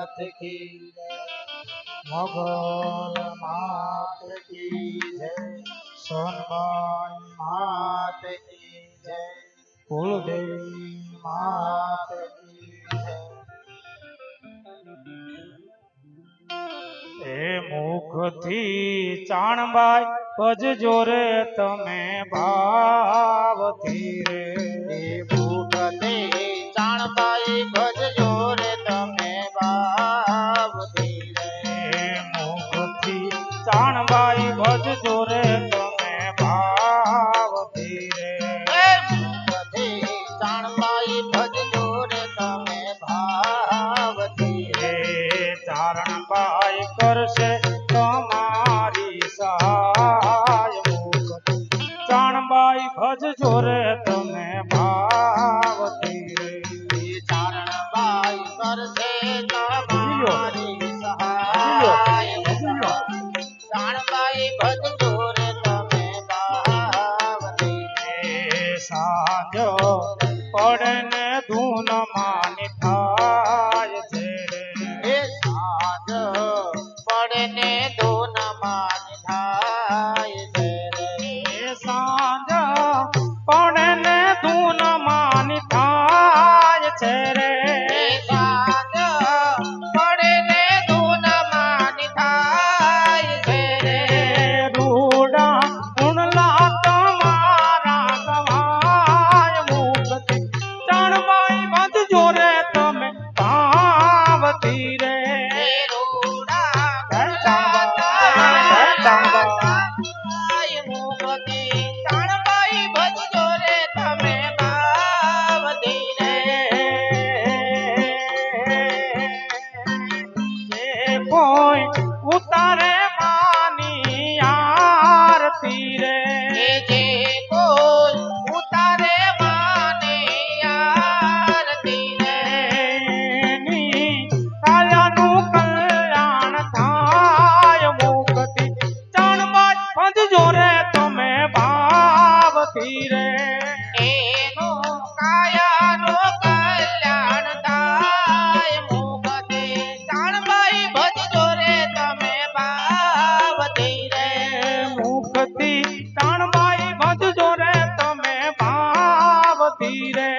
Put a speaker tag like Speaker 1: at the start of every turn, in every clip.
Speaker 1: मात की मोगल मात की जय सोनबाई मात की जय कुलदेवी मात की जय ए मुखथी चाणबाई भजजो रे तमे भावथी रे
Speaker 2: मुखथी चाणबाई भजजो रे तमे भावथी रे
Speaker 1: मुखथी चाणबाई भजजो रे तमे भावथी रे
Speaker 2: मुखथी चाणबाई भजजो रे तमे भावथी रे
Speaker 1: चारणबाई करशे तमारी सहाय मुखथी चाणबाई भजजो रे तमे भावथी रे
Speaker 2: चारणबाई करशे तमारी सहाय चाणबाई भजजो रे तमे भावथी रे
Speaker 1: साँझ पड़े ने धून मानी थाय छे रे
Speaker 2: साँझ पड़े ने धून मानी थाय छे रे
Speaker 1: साँझ पड़े ने धून मानी थाय छे रे
Speaker 2: साँझ पड़े ने धून मानी थाय छे रे
Speaker 1: रूड़ा उणला तमारा गवाय मुखथी चाणबाई भजजो रे तमे भावथी रे
Speaker 2: रूड़ा मुखथी चाणबाई भजजो रे तमे भावथी रे
Speaker 1: जे कोई उतारे मानी आरती रे
Speaker 2: जे कोई उतारे माने आरती रे
Speaker 1: कायानु कल्याण थाय मुखथी चाणबाई भजजो रे तमे भावथी रे
Speaker 2: एनो कायानो कल्याण थाय मुखथी चाणबाई भजजो रे तमे भावथी रे
Speaker 1: मुखथी चाणबाई भजजो रे तमे भावथी रे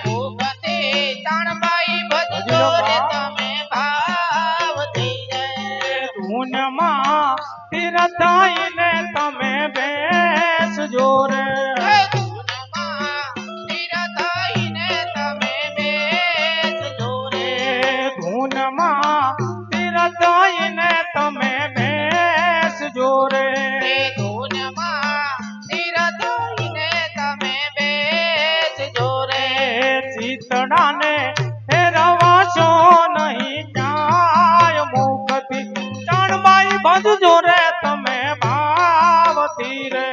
Speaker 2: मुखथी चाणबाई भजजो रे तमे भावथी रे
Speaker 1: धूनमा तीरथाईने तमे बेसजो रे धूनमा तीरथाईने तमे बेसजो रे चीतड़ा ने फेरवाशो नहीं जाय मुखथी चाणबाई भजजो रे तमे भावथी रे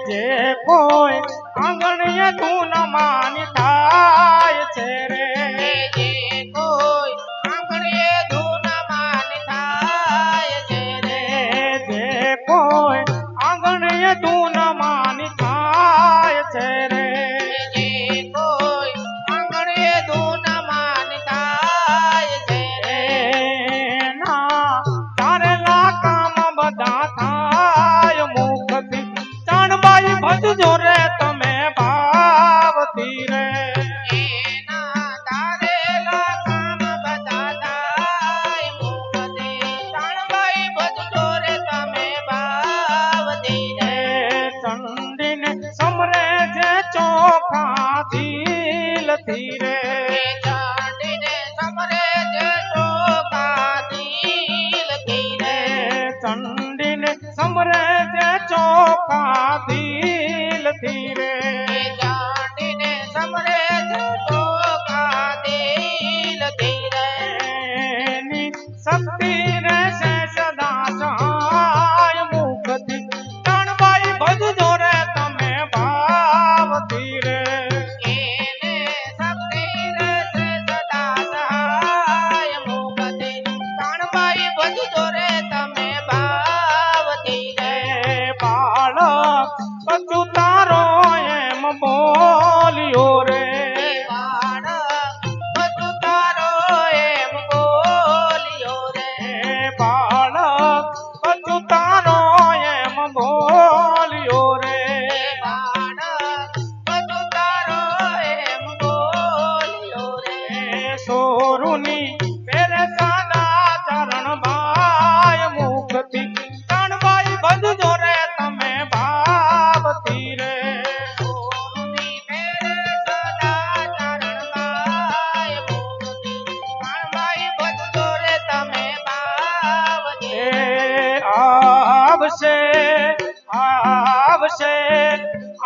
Speaker 1: जे कोई आंगणीए धून मानी थाय छे रे जे कोई आंगणीए धून मानी थाय छे रे ना तारेला काम बधा थाय मुखथी चाणबाई भजजो रे तमे भावथी रे चंडीने समरे जे चोखा दिल थी रे चंडीने समरे जे चोखा दिल थी रे शक्ति रे से सदा सहाय मुखथी चाणबाई भजजो रे तमे भावथी रे
Speaker 2: भजजो रे तमे भावथी रे
Speaker 1: બચુ તારો એમ બોલ્યો રે
Speaker 2: બાળક બધું તારો એમ બોલ્યો રે
Speaker 1: બાળક બચુ તારો એમ બોલ્યો રે
Speaker 2: બાળક બધું તારો એમ બોલ્યો રે
Speaker 1: સોરુની પેરે સાદા ચરણ ભાઈ મુખથી ચણભાઈ ભજજો રે તમે ભાવથી રે
Speaker 2: સોની મેરે સદા ચરણભાઈ મુક્તિ કાળભાઈ ભજતો રે તમે ભાવથી
Speaker 1: એ આવશે આવશે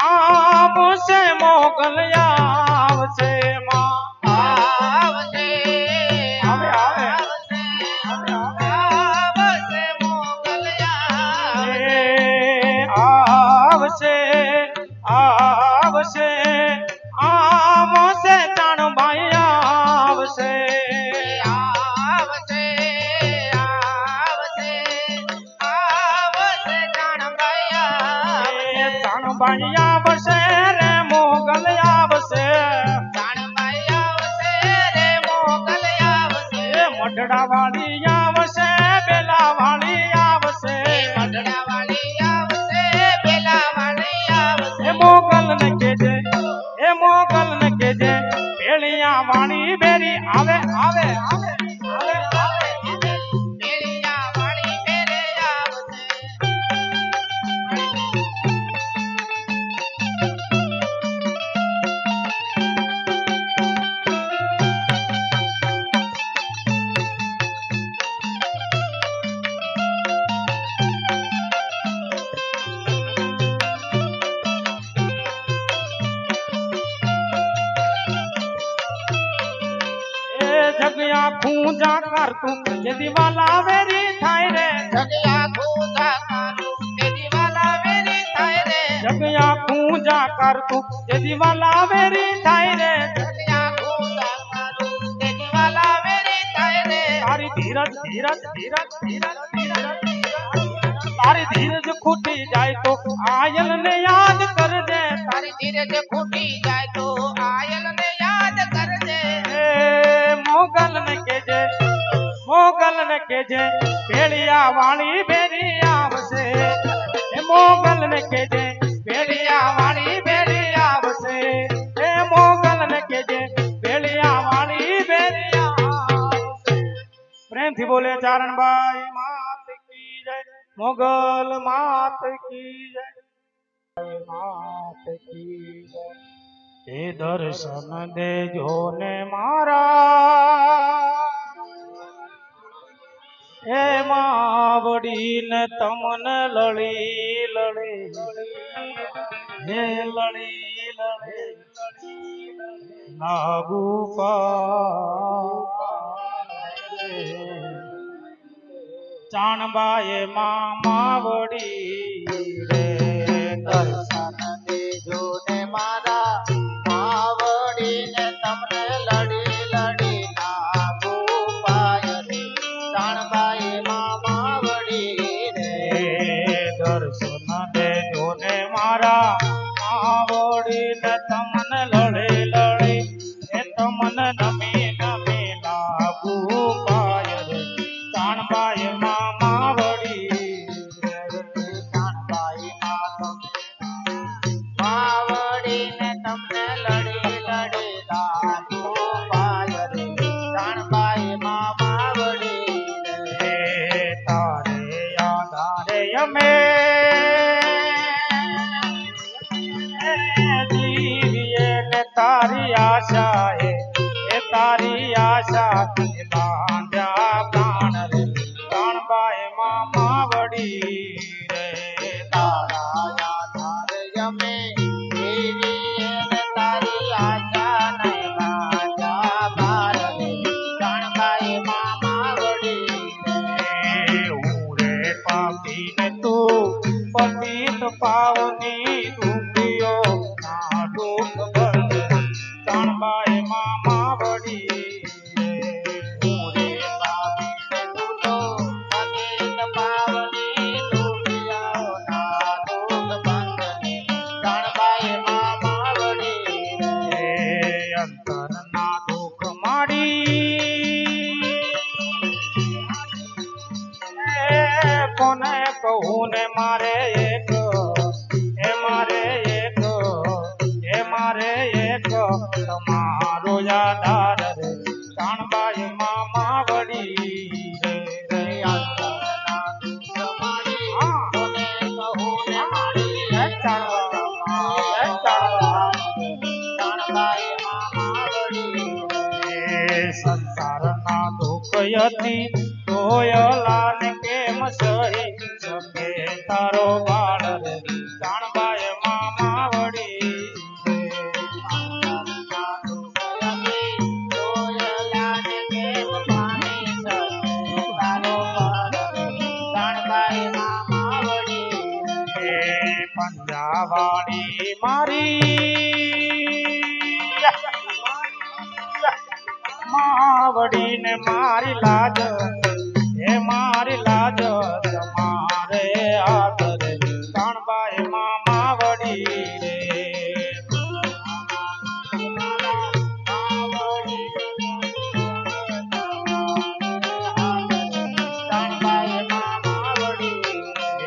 Speaker 1: આવશે મોગલ આવશે માં
Speaker 2: આવશે
Speaker 1: આવે, આવે.
Speaker 2: આવશે મોગલિયા
Speaker 1: એ આવશે આવશે આવશે ચણભાઈ આવશે
Speaker 2: આવશે આવશે આવશે જાણભાઈ આવશે
Speaker 1: ચણભાઈ આવશે રે મોગલ આવશે
Speaker 2: જાણભાઈ આવશે રે મોગલિયા આવશે
Speaker 1: એ મઢડા વાળી આવશે બેલા વાળી આવશે
Speaker 2: મઢડા વાળી આવશે પેલા વાળી આવશે
Speaker 1: એ મોગલ ને કેજે એ મોગલ ને કેજે પેલિયા વાળી બેરી આવે આવે આવે આવે આવે
Speaker 2: મેળિયા વાળી ફેરે આવશે
Speaker 1: એ જગ્યા ખૂંજા કરતું જે દિવાલા વેરી થાય રે
Speaker 2: જગ્યા ખોદા કાઢું તે દિવાલા વેરી થાય રે
Speaker 1: જગ્યા ખૂંજા કરતું જે દિવાલા વેરી થાય રે
Speaker 2: જગ્યા ખોદા કાઢું તે દિવાલા વેરી થાય રે
Speaker 1: તારી ધીરજ ધીરજ ધીરજ ધીરજ ધીરજ તારી ધીરજ ખૂટી જાય તો આયલ ને યાદ કરજે
Speaker 2: તારી ધીરજ ખૂટી જાય તો આયલ ને યાદ કરજે
Speaker 1: એ મોગલ ને કેજે ભેળિયા વાળી બેરી આવશે એ મોગલ ને કેજે ભેળિયા વાળી બેરી આવશે એ મોગલ ને કેજે ભેળિયા વાળી બેરી આવશે પ્રેમથી બોલે ચારણભાઈ માત કી જય મોગલ માત કી જય માત કી જય એ દર્શન દેજો ને મારા એ માવડીને તમને લળી લળી હે લળી લળી લાગુ ચાણબાએ માવડી રે
Speaker 2: દર્શન દેજો ને મારા માવડીને તમને લડી લડી નાગો પાય રે જાણભાઈ માવડી રે
Speaker 1: દર્શન દેજો ને મારા માવડીને તમને લડે લડે એ તમને નમી નમી લાગુ પાય રે ચાણબાએ માવડી
Speaker 2: જાણભાઈ માવડીને તમને લડી લડી નાગો પાય રે જાણભાઈ માવડી રે
Speaker 1: તારે આધારે અમે જીવીએ ને તારી આશાએ એ તારી આશા બાંધ્યા પ્રાણ રે પ્રાણબાઈ માવડી રે
Speaker 2: તારા આધાર અમે દેવીએ ને તારી આશા ને બાજા બાર રે જાણભાઈ માવડી રે
Speaker 1: હું રે પાપીને તું પતિત પાવની દુખીઓ ના દુઃખ બંધ ચાણબાઈ માવડી
Speaker 2: હું રે પાપીને તું તો પતિત પાવની દુખિયાઓ ના દુઃખ બંધને
Speaker 1: કહું ને મારે એક એ મારે એક એ મારે એક તમારો યાદાર રે કાણબાઈ મામા વડી રે
Speaker 2: અંતરના દુઃખ મારી
Speaker 1: હા.
Speaker 2: તને કહું ને મારી
Speaker 1: એ ચાળવા
Speaker 2: કાણબાઈ મામા વડી
Speaker 1: એ સંસારના દુઃખયતી તોયલાને કેમ સહી શકે તારો બાળ રે કાણબાઈ મામા વડી પંજાવાળી મારી માવડી ને મારી લાજ એ મારી લાજ તમારે આદરે કાણબાઈ માવડી રે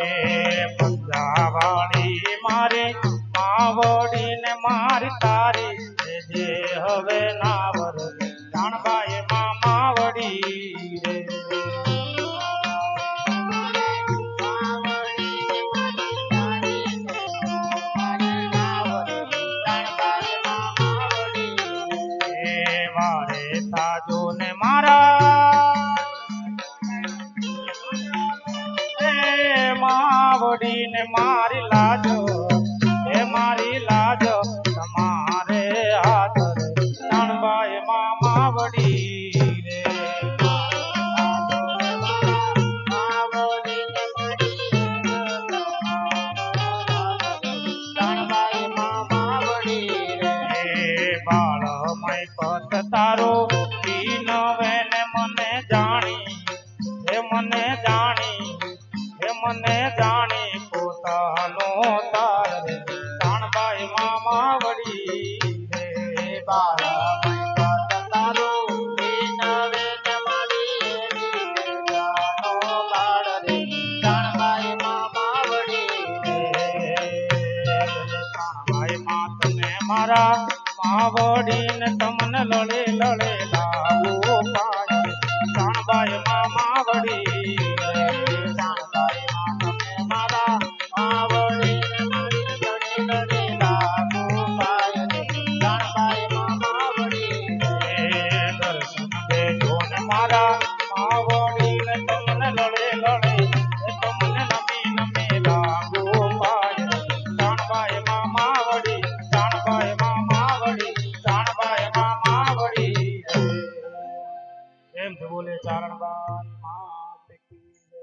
Speaker 1: એ પંજાવાળી મારે માવડી ને મારી તારી જે હવે નાવર કાણબાઈ માવડી રે એ વારે તાજો ને મારા એ માવડી ને મારી લાજો એ મારી લાજ તમારે આદર કાણબાઈ માવડી રે એ બાળમય પત તારો પીનવે ને મને જાણી એ મને જાણી એ મને જાણી પોતાનો તાર રે કાણબાઈ માવડી રે કાણબાઈ માં તમે મારા માવડી ને તમને લડે લડે લાગુ પાડે કાણબાઈ માવડી દર્શન દેજો ને મારા માવડી ને તમને લડે લડે એ તમને નમી નમી લાગુ પાડે કાણબાઈ માવડી કાણબાઈ માવડી કાણબાઈ માવડી એમ જ બોલે ચારણબાઈ માત કી જય.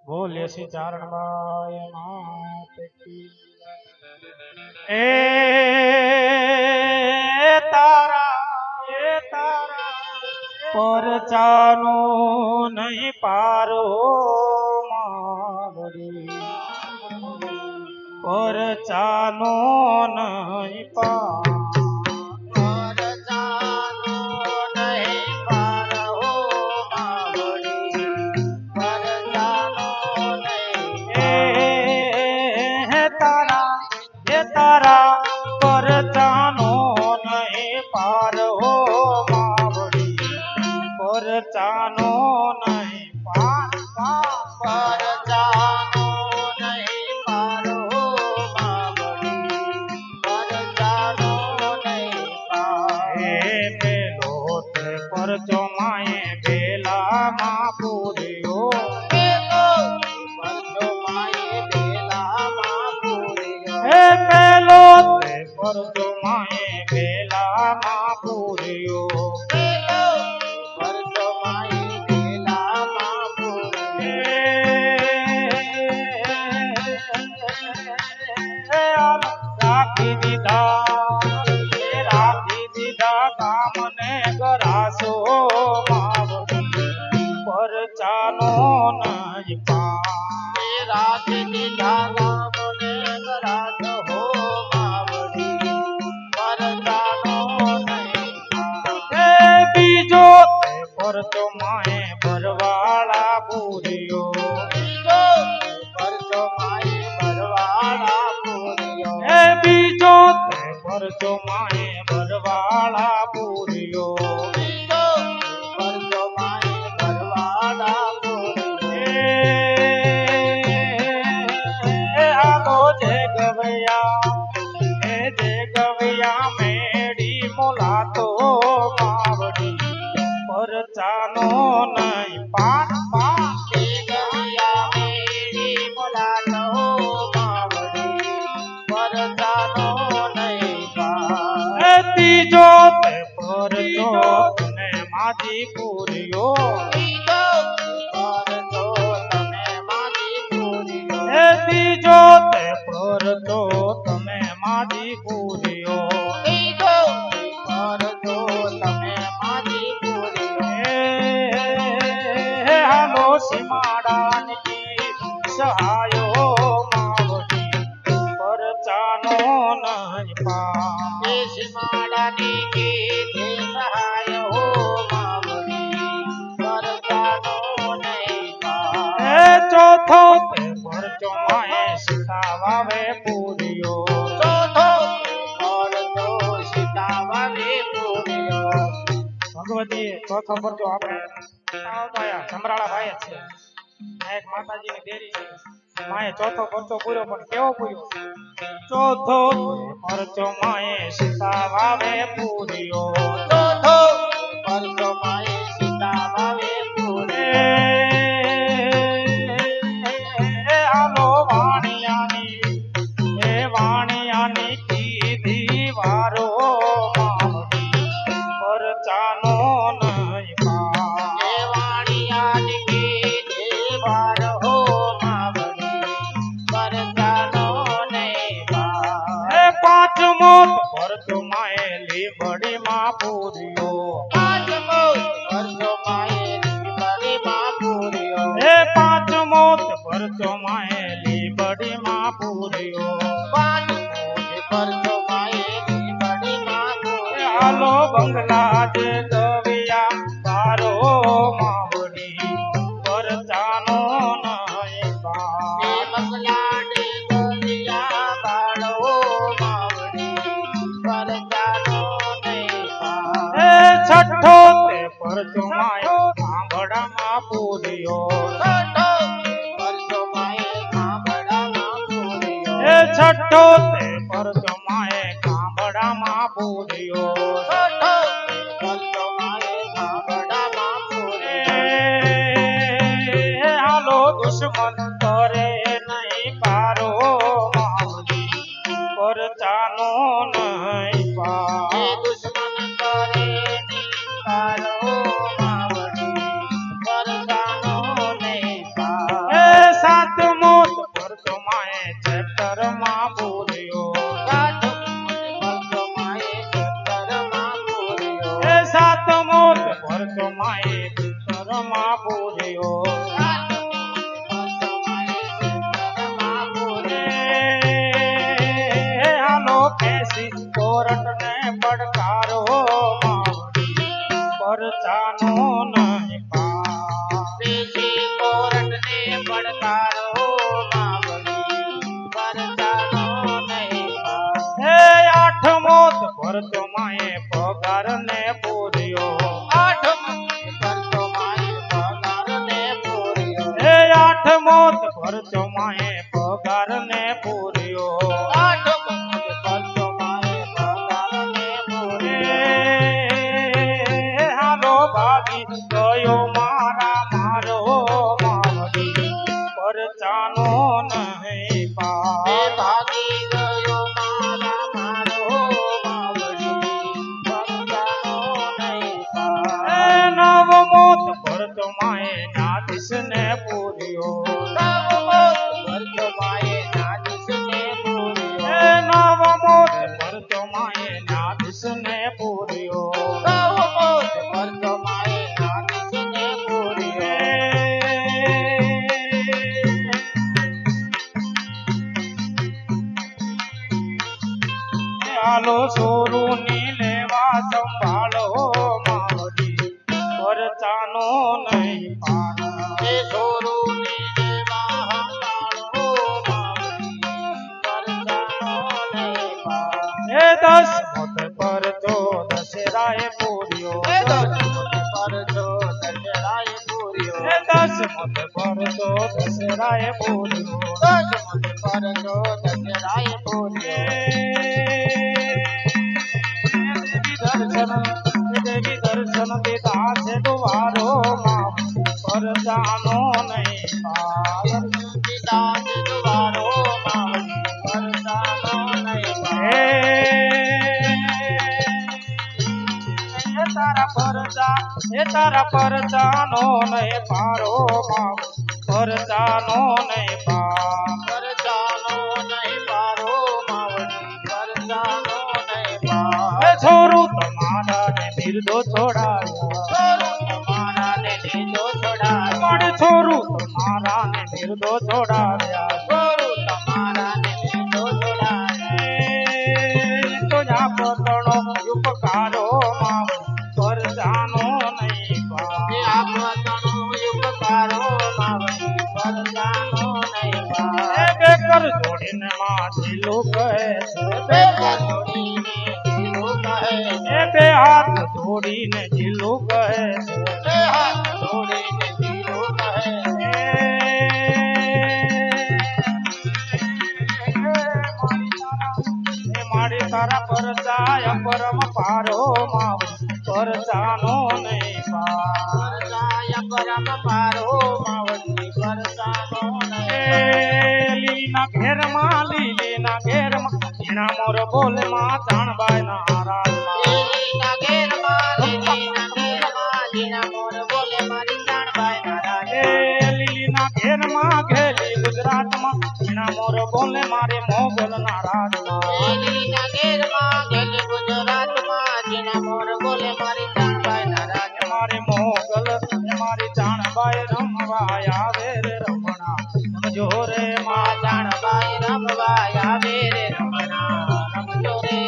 Speaker 1: બોલે શ્રી ચારણબાઈ માત કી જય. એ તારા પરચાનો નહીં પારો માવડી પરચાનો નહીં પાર તારા પરચાનો નહીં પાર હો માવડી પરચાનો નહીં પાર એ પેલો તે પરચો માએ બેલામાં પૂર્યો એ પેલો તે પરચો માએ બેલામાં પૂર્યો રાખી દીધા કામને ગરાસો માવડી પરચાનો નહીં પાર
Speaker 2: રાખી દીધા
Speaker 1: પરચો માએ ભરવાળા પૂર્યો
Speaker 2: બીજો પરચો માએ ભરવાળા પૂર્યો
Speaker 1: એ બીજો તે પરચો માએ ભરવાળા પૂર્યો
Speaker 2: બીજો પરચો માએ ભરવાળા પૂર્યો
Speaker 1: એ આલો જે ગવયા એ જે ગવયા મેડી મોલાતો માવડી પરચાનો નહીં પાન પાન
Speaker 2: તે ગવિયા મેરી બોલાતો માવડી પરચાનો નહીં પાર
Speaker 1: એ ત્રીજો તે પરચો તને માજી પૂર્યો
Speaker 2: બીજો પરચો તમે મારી પૂર્યો
Speaker 1: એ ત્રીજો તે પરચો તમે માજી પૂર્યો
Speaker 2: બીજો પરચો તમે મારી પૂર્યો
Speaker 1: એ હાલો સીમાડાની સહાયો માવડી પરચાનો નહીં પા
Speaker 2: દેશમાળાની કીધે સહાય હો માવડી પરચાનો નહીં પાર
Speaker 1: એ ચોથો તે પરચો માએ સીતા વાવે પૂર્યો
Speaker 2: ચોથો પરચો સીતા વાવે પૂર્યો
Speaker 1: ભગવતી ચોથો પરચો આપણે સમરાળા ભાઈ જ છે આ એક માતાજીની દેરી છે માએ ચોથો પરચો પૂર્યો પણ કેવો પૂર્યો ચોથો પરચો માએ સીતા વાવે પૂર્યો
Speaker 2: ચોથો પરચો માએ સીતા વાવે પૂર્યો
Speaker 1: એ આલો વાણિયાની એ વાણિયાની કીધી વારો માવડી પરચાનો નહીં પા
Speaker 2: એ વાણિયાની કીધે વાર હો માવડી પરચાનો નહીં પાર
Speaker 1: એ પાંચમો પરચો માએ લીબડીમાં પૂર્યો
Speaker 2: પાંચમો પરચો માએ લીબડીમાં પૂર્યો
Speaker 1: એ પાંચમો પરચો માએ લીબડીમાં પૂર્યો
Speaker 2: પાંચમો પરચો માએ લીબડીમાં
Speaker 1: એ
Speaker 2: પૂર્યો
Speaker 1: હાલો બંગલા જે ગવિયા તારો માવડી પરચાનો નહીં
Speaker 2: એ
Speaker 1: પા
Speaker 2: બંગલાને ગોલિયા બાળો માવડી પરચાનો નહીં પાર
Speaker 1: એ છઠ્ઠો તે પરચો માએ આંબડામાં પૂર્યો
Speaker 2: છઠ્ઠો પરચો માએ ગામડામાં પૂર્યો
Speaker 1: એ છઠ્ઠો તે પરચો માએ ગામડામાં પૂર્યો
Speaker 2: છઠ્ઠો પરચો માએ ગામડામાં પૂર્યો
Speaker 1: એ હાલો દુશ્મન કરે નહીં પારો માવડી પરચાનો નહીં
Speaker 2: એ
Speaker 1: પા
Speaker 2: દુશ્મન કરે નિકારો માવડી પરચાનો નહીં પાર
Speaker 1: એ સાતમો પરચો માએ ચેપ્ટરમાં પૂર્યો
Speaker 2: પરચો માએ ચેપ્ટરમાં પૂર્યો
Speaker 1: એ સાતમો પરચો માએ ચેપ્ટરમાં પૂર્યો
Speaker 2: પરચો માએ ચેપ્ટરમાં પૂર્યો
Speaker 1: એ હાલો કેસી કોરટને પડકારો માવડી પરચાનો નહીં પા
Speaker 2: દેશી કોરટને પડકારો માવડી પરચાનો નહીં પાર
Speaker 1: એ આઠમો પરચો માએ પગારને પૂર્યો
Speaker 2: આઠમો પરચો માએ પગારને પૂર્યો
Speaker 1: એ આઠમો પરચો માએ પગારને પૂર્યો
Speaker 2: આઠમો પરચો માએ પગારને પૂર્યો
Speaker 1: એ હાલો ભાગી ગયો મારા મારો માવડી પરચાનો નહીં
Speaker 2: એ
Speaker 1: પા
Speaker 2: ભાગી ગયો મારા મારો માવડી પરચાનો નહીં પાર
Speaker 1: એ નવમો પરચો માએ નાદિશને પૂર્યો
Speaker 2: નવમો પરચો માએ નાદિશને પૂર્યો
Speaker 1: એ નવમો પરચો માએ નાદિશને પૂર્યો
Speaker 2: નવમો પરચો માએ નાદિશને પૂર્યો
Speaker 1: હાલો સોરું ની લેવા સંભાળો માવડી પરચાનો એ દસ મોતે પરચો દશેરાએ પૂર્યો
Speaker 2: એ દસ મોતે પરચો દશેરાએ પૂર્યો
Speaker 1: એ દસ મોતે પરચો દશેરાએ પૂર્યો
Speaker 2: દસ મોતે પરચો દશેરાએ પૂર્યો
Speaker 1: દેવી દર્શન દીધા છે દ્વારો માં પરજાનો નહીં પાર
Speaker 2: પિતા દ્વારો માં પરજાનો નહીં
Speaker 1: હે તારા પરજાનો નહીં પારો માં પરજાનો નહીં પાર
Speaker 2: પરજાનો નહીં પારો માવડી પરજાનો નહીં પાર
Speaker 1: હે છોરું તમારા ને નિર્દો છોડાવ્યા
Speaker 2: તમારા ને લીધો છોડાવ્યો
Speaker 1: મારે છોરું તમારા ને નિર્દો છોડાવ્યા
Speaker 2: તમારા ને લીધો છોડાવ્યો
Speaker 1: તો જા પોતણો ઉપકારો માં પરજાનો નહીં પાર
Speaker 2: એ આપતનો ઉપકારો માવડી પરજાનો નહીં પાર
Speaker 1: એ બે કર જોડીને માં ઢીલું કહે છે
Speaker 2: બે કરોડીને જીલો કહે
Speaker 1: એ બે હાથ જોડીને ઢીલું કહે છે
Speaker 2: બે હાથ જોડીને જીલો કહે
Speaker 1: એ મારી તારા પરજાય પરમ પારો માવ પરજાનો નહીં પાર
Speaker 2: પરજાય પરમ પારો માવડી પરજાનો નહીં
Speaker 1: એ લીલીના ઘેરમાં ઝીણા મોર બોલે માં જાણબાઈ ના રાજમાં
Speaker 2: લીલીના ઘેરમાં જીણા મોર બોલે મારી જાણબાઈ ના રાજ
Speaker 1: એ લીલીના ઘેરમાં ઘેલી ગુજરાતમાં ઝીણા મોર બોલે મારે મોગલ ના રાજમાં
Speaker 2: લીલીના ઘેરમાં ગેલી ગુજરાતમાં જીણા મોર બોલે મારી જાણબાઈ ના રાજ
Speaker 1: મારે મોગલ મારી જાણબાઈ રમવા આવે રે રમણા રમજો રે માં
Speaker 2: જાણબાઈ રમવા આવે રે રમણા રમજો રે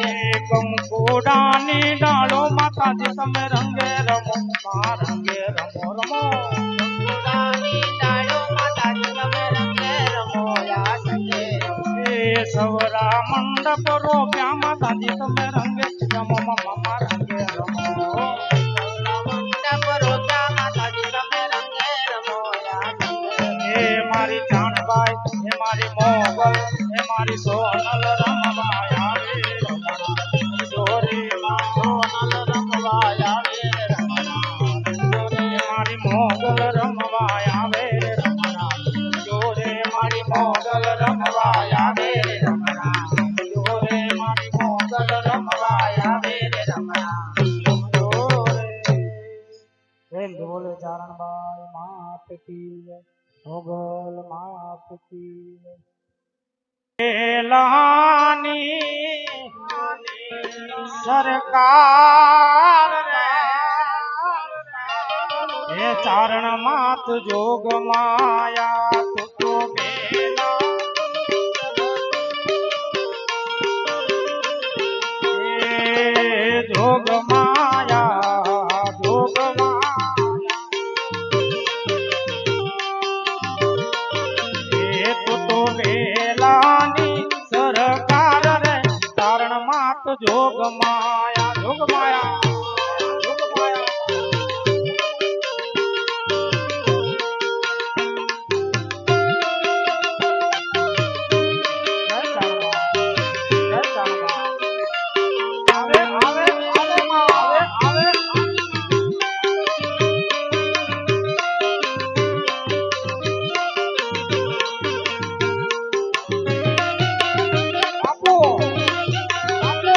Speaker 1: કંકુડાની ડાળો માતાજી તમે રંગે રમો માં રંગે રમો રમો
Speaker 2: કંકુડાની ડાળો માતાજી તમે રંગે રમો યા સંગે રમો
Speaker 1: એ સવરા મંડપ રોપ્યા માતાજી તમે રંગે રમો મમ્મા રંગે રમો
Speaker 2: મંડપ રોજા માતાજી તમે રંગે રમો યા સંગે
Speaker 1: એ મારી જાણબાઈ એ મારી મોગલ એ મારી સોનલ રમવા આવે રમણા જોરે માં
Speaker 2: સોનલ રમવા આવે રમણા
Speaker 1: જોરે મારી મોગલ રમવા આવે રમણા જોરે મારી મોગલ રમવા આવે રમણા જોરે મારી મોગલ રમવા આવે રમણા જોરે વેલ બોલે ચારણબાઈ માત કી જય, મોગલ માત કી જય. એલાની સરકાર રે એ ચારણ માત જોગ માયા તો બેલા એ જોગ માયા જોગ માયા એ તો વેલાની સરકાર રે ચારણ માત જોગ માયા જોગ માયા જોગ માયા આવે આવે આવે માં આવે આવે આપો આપો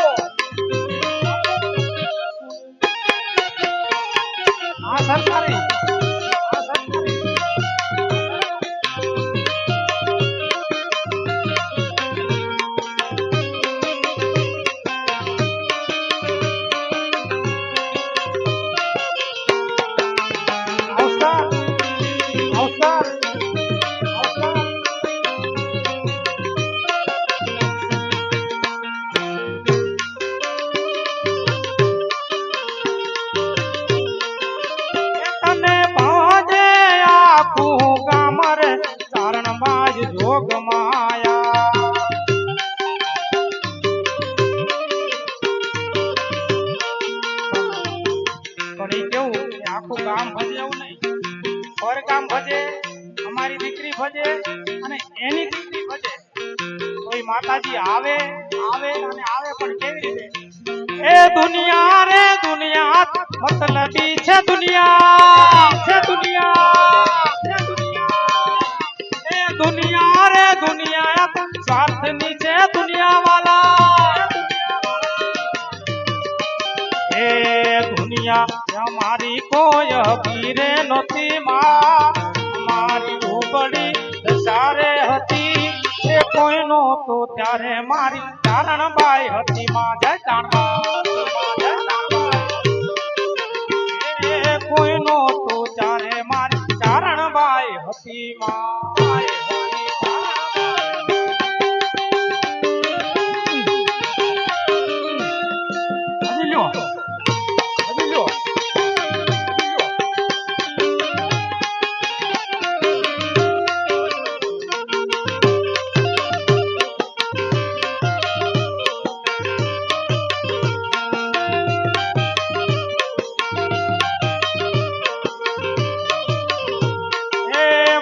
Speaker 1: માતાજી આવે આવે અને આવે પણ કેવી રીતે એ દુનિયા રે દુનિયા મતલબી છે દુનિયા છે દુનિયા છે દુનિયા એ દુનિયા રે દુનિયા સ્વાર્થની છે દુનિયા વાલા એ દુનિયા અમારી કોઈ હકીરે નથી માં મારી ઉબડી દશારે હતી એ કોઈ નહોતો ત્યારે મારી ચારણબાઈ હતી માં જય ચારણબાઈ એ કોઈ નહોતો ત્યારે મારી ચારણબાઈ હતી માં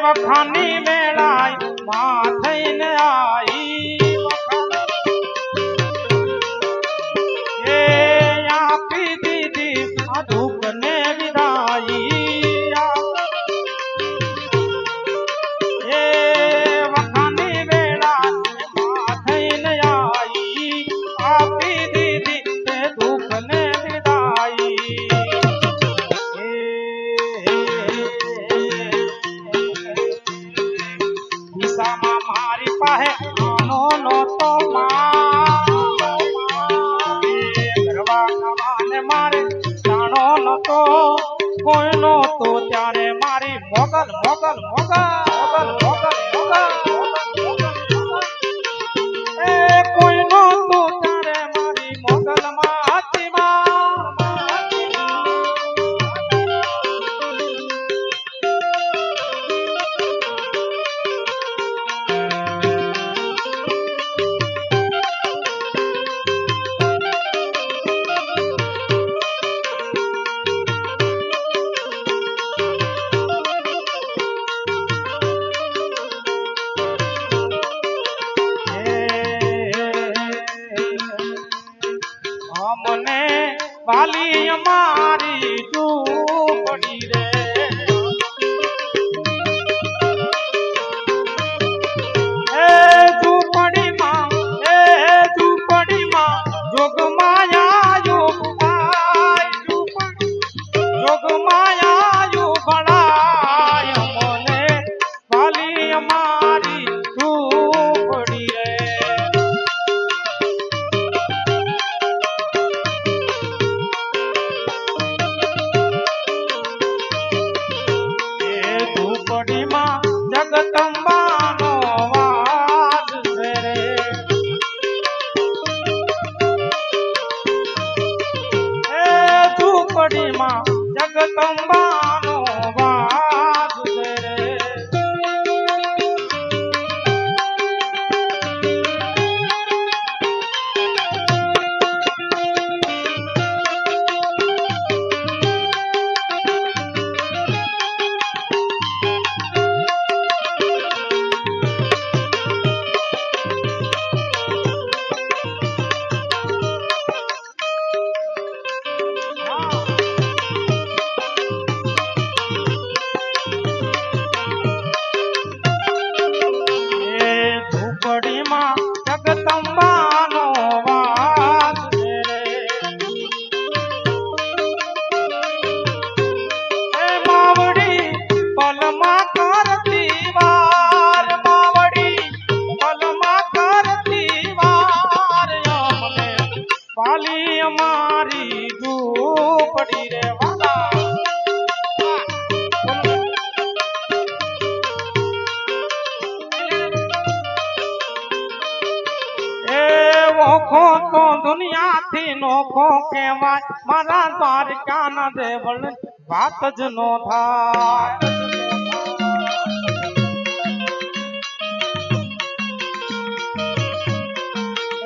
Speaker 1: વખાની મેળાઈ માં થઈને આઈ એ આપી દીધી આ દુઃખને વિદાઈ એ વખાની મેળાઈ માં થઈને આઈ આપી દીધી તે દુઃખને વિદાઈ દિશામાં મારી પાસે આનો નહોતો ગરવા ખાવાને મારે જાણો નહોતો કોઈ નહોતો ત્યારે મારી મોગલ મોગલ મોગલ મોગલ મોગલ એ કોઈ નહોતો ત્યારે મારી મોગલ માં હતી મને વાલી અમારી ઝૂંપડી રે એ ઝૂંપડીમાં જોગમાયા યોગમાય જોગમાયા યોગળાય મને વાલી અમારી ઝૂંપડી રે જગદંબાનો વાસ છે રે એ ઝૂંપડીમાં જગદંબાનો વાસ છે રે જગદંબાનો વાસ છે રે એ માવડી પલમાં કરતી વાર માવડી પલમાં કરતી વાર અમને વાલી અમારી ઝૂંપડી રે વાલા ઓખો તો દુનિયાથી નોખો કહેવાય મારા દ્વારકાના દેવળ વાત જ નો થાય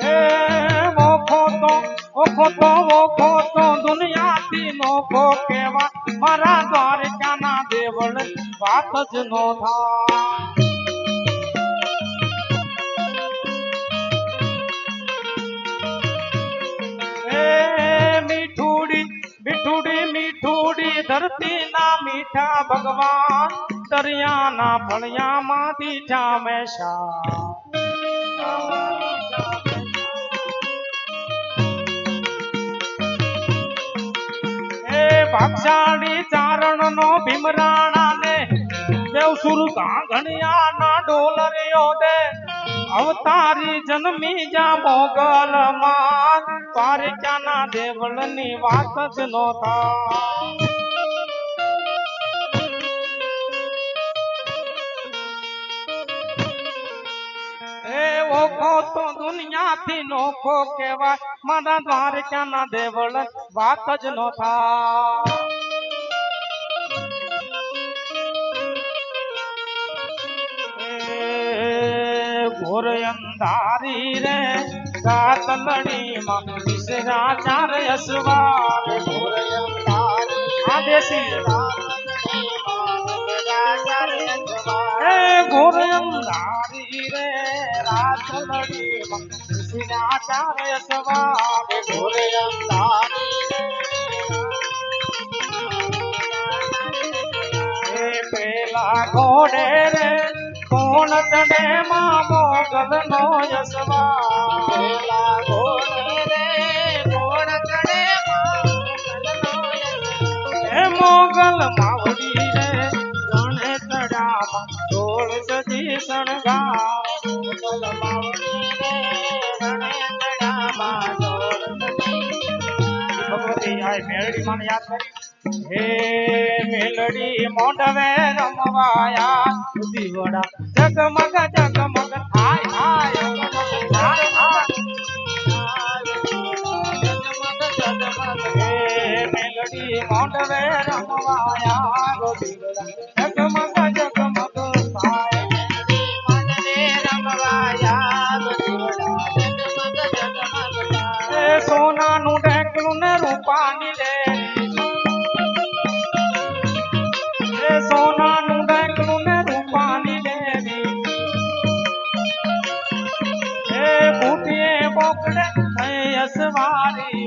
Speaker 1: એ ઓખો તો દુનિયાથી નોખો કહેવાય મારા દ્વારકાના દેવળ વાત જ નો થાય ધરતીના મીઠા ભગવાન દરિયાના ફળિયામાં દીઠા મેશા ભાગશાળી ચારણનો ભીમરાણા ને દેવસુર ઘાઘણિયા ના ડોલરિયો દે અવતારી જન્મી જા મોગલ માં પારિકાના દેવળની વાત જ નોતા ઓખો તો દુનિયાથી નોખો કહેવાય મારા દ્વારકાના દેવળ વાત જ નો થાય ઘોર અંધારી રે ગાતલડીમાં વિસરા ચાર અસવાર ઘોર અંધારી આદેશી ઘોર અંધારી રે રાતલડીમાં વિસરા ચાર અસવાર ઘોર અંધારી પેલા ઘોડે રે કોણ તને માં મોગલ નો યસવા પેલા ઘોડે રે કોણ તને મોગલ માવડી રે ગણે તડામાં ઢોળ સજી શણગાર મોગલ માવડી રે ગણે તડામાં ઢોળ ભગવતી આ મેળડી મને યાદ કરી હે મેલડી મોઢવે રમવાયા દીવડા જગમગ જગમગ હાય હાય હે મેલડી મોઢવે રમવાયા દીવડા જગમગ જગમગ હાય મોઢવે રમવાયા દીવડા જગમગ જગમગ હે સોનાનું ઢેકલું ને રૂપાની લે સોનાનું ઢેકલું ને રૂપાની દેવી હે બુટીએ બોકડે અસવારી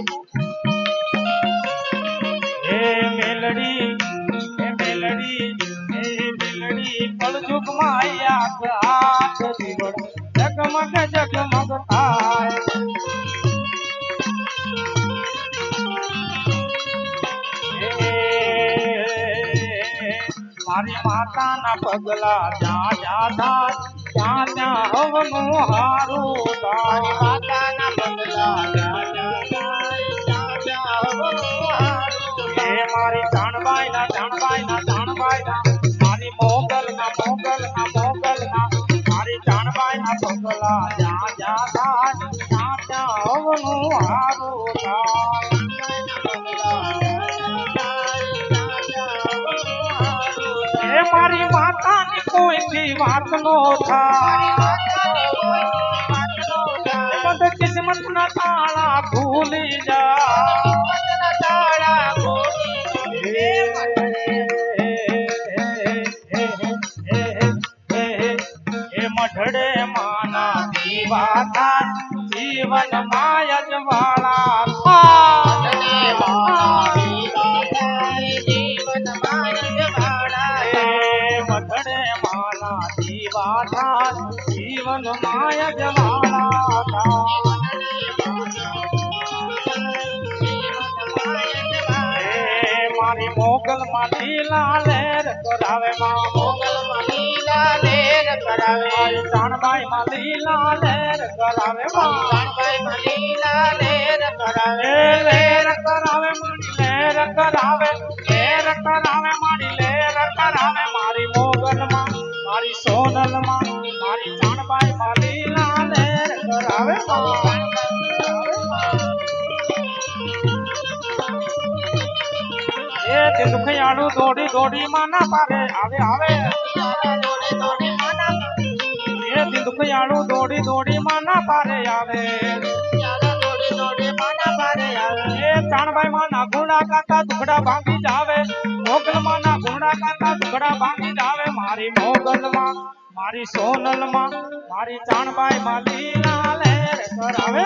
Speaker 1: હે મેલડી કળજુગમાં યાદ હાથ દીવડ જગમગ જગમગ થાય મારી માતાના પગલા જ્યાં જ્યાં થાય ત્યાં ત્યાં હવનું હારું તારી માતાના પગલા જ્યાં જ્યાં થાય ત્યાં ત્યાં હવનું હારું હે મારી જાણબાઈના મારી મોગલના મારી જાણબાઈના પગલા જ્યાં જ્યાં થાય ત્યાં ત્યાં હવનું હારું થાય મારી માતાની કોઈથી વાત નો થાય બધા કિસ્મતના તાળા ભૂલી જા મઢડે માના દીવા થાય જીવન માય જવાળા જીવન માય જવાળા મારી મોગલ માં લીલા લેર કરાવે મોગલ માં લીલા લેર કરાવે મારી જાણબાઈ માં લીલા લેર કરાવે જાણબાઈ માં લીલા લેર કરાવે લેર કરાવે મારી લેર કરાવે મારી લેર કરાવે મારી મોગલ માં મારી સોનલ માં મારી જાણબાઈ માં લીલા લેર કરાવે એ દુખયાળુ દોડી દોડી માના પારે આવે આવે એ દુખયાળુ દોડી દોડી માના પારે આવે એ ચાણભાઈ માના ઘોડા કાકા દુખડા ભાંગી જાવે મોગલ માના ઘોડા કાકા દુખડા ભાંગી જાવે મારી મોગલ માં મારી સોનલ માં મારી ચાણભાઈ માં લીલા લેર કરાવે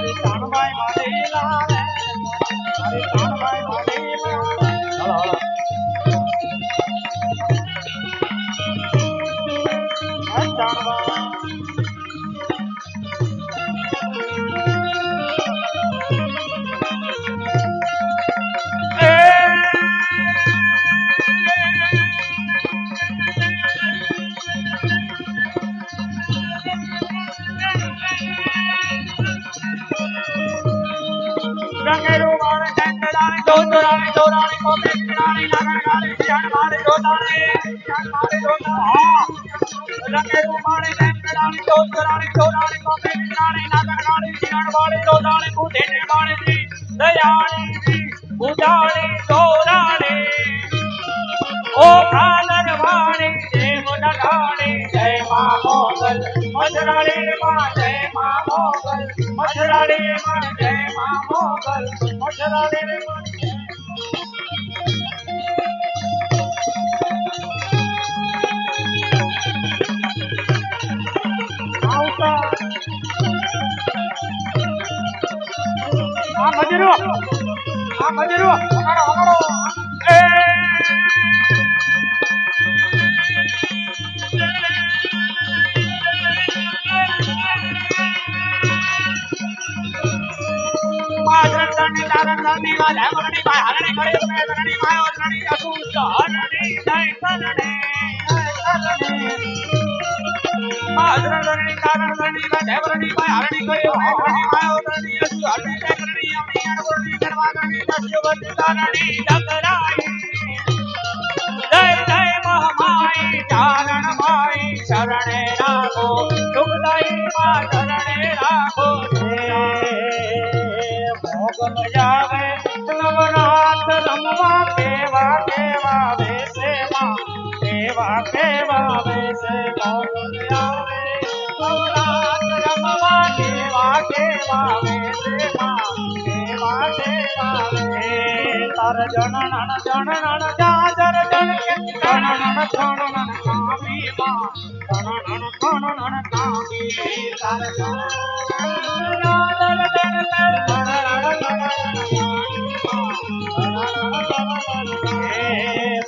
Speaker 1: મારી ચાણબાઈ મારી લાવે મારી ચાણબાઈ મારી લાવે હાલો હાલો ચાણબાઈ રંગેરો મારે ચંદડાની દોરાની દોરાની કોપે ચડાની નાગરગાની શિયાળ મારે દોરાની શિયાળ મારે દોરાની રંગેરો મારે ચંદડાની દોરાની દોરાની કોપે ચડાની નાગરગાની શિયાળ મારે દોરાની કુધેને મારે દયાળી ઉજાળી દોરાની ઓ કાનર વાણી જય મુનગાણી જય મા મોગલ મજરાળી માં જય મા મોગલ મજરાળી માં જય મા મોગલ મજરાળી માં આવતા આ મજરો વગાડો વગાડો એ માદરણી તારણની વાલા મરણી ભાઈ હરણી કરે મે રણી માયો રણી અસુ હરણી દઈ કરણે માદરણી તારણની વાલા મરણી ભાઈ હરણી કરે રણી માયો રણી અસુ હરણી દઈ કરણી અમી અણવરણી કરવા ગણી દસ્યવત તારણી ડગરાઈ જય જય મહામાઈ ચારણ માઈ શરણે રાખો દુઃખદાઈ માં શરણે રાખો મોગલ જાવે નવરાત રમવા કેવા કેવા વેશે માં કેવા કેવા વેશે મોગલ જાવે નવરાત રમવા કેવા કેવા વેશે માં કેવા કેવા વે તાર જણન જાજર જણ કે જણન કામી માં જણન કામી તાર જણન જાજર જણ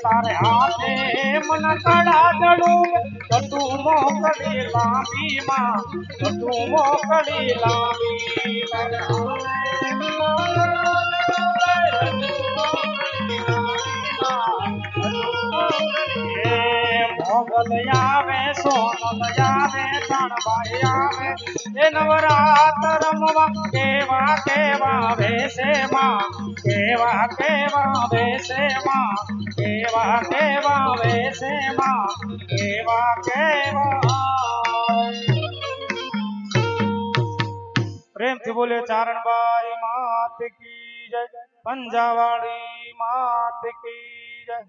Speaker 1: તારે હાથે મન કડા દડું તું મોકલી લાંબી માં તું મોકલી લાંબી મોગલ આવે સોનલ આવે ચણબાઈ આવે એ નવરાત રમવા કેવા કેવા વેશે માં કેવા કેવા વેશે માં કેવા કેવા વેશે માં કેવા કેવા પ્રેમથી બોલે ચારણબાઈ માત કી જય પંજાવાળી માત કી જય